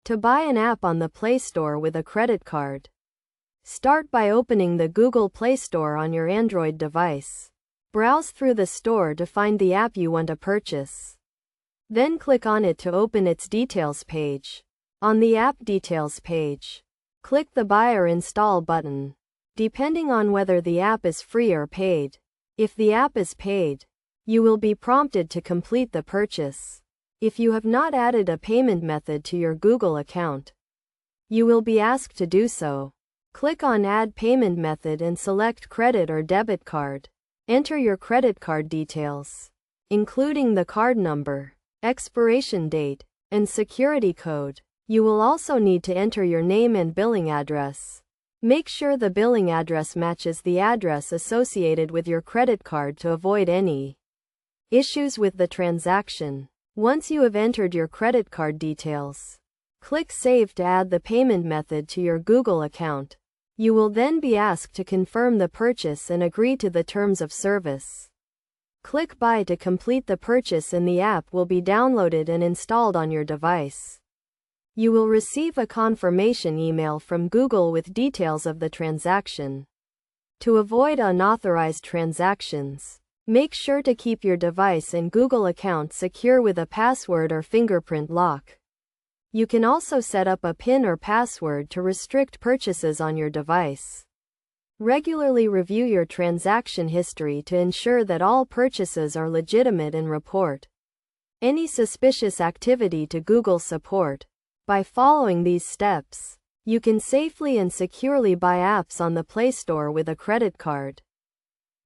To buy an app on the Play Store with a credit card, start by opening the Google Play Store on your Android device. Browse through the store to find the app you want to purchase. Then click on it to open its details page. On the app details page, click the Buy or Install button, depending on whether the app is free or paid. If the app is paid, you will be prompted to complete the purchase. If you have not added a payment method to your Google account, you will be asked to do so. Click on Add Payment Method and select credit or debit card. Enter your credit card details, including the card number, expiration date, and security code. You will also need to enter your name and billing address. Make sure the billing address matches the address associated with your credit card to avoid any issues with the transaction. Once you have entered your credit card details, click Save to add the payment method to your Google account. You will then be asked to confirm the purchase and agree to the terms of service. Click Buy to complete the purchase and the app will be downloaded and installed on your device. You will receive a confirmation email from Google with details of the transaction. To avoid unauthorized transactions, make sure to keep your device and Google account secure with a password or fingerprint lock. You can also set up a PIN or password to restrict purchases on your device. Regularly review your transaction history to ensure that all purchases are legitimate and report any suspicious activity to Google support. By following these steps, you can safely and securely buy apps on the Play Store with a credit card.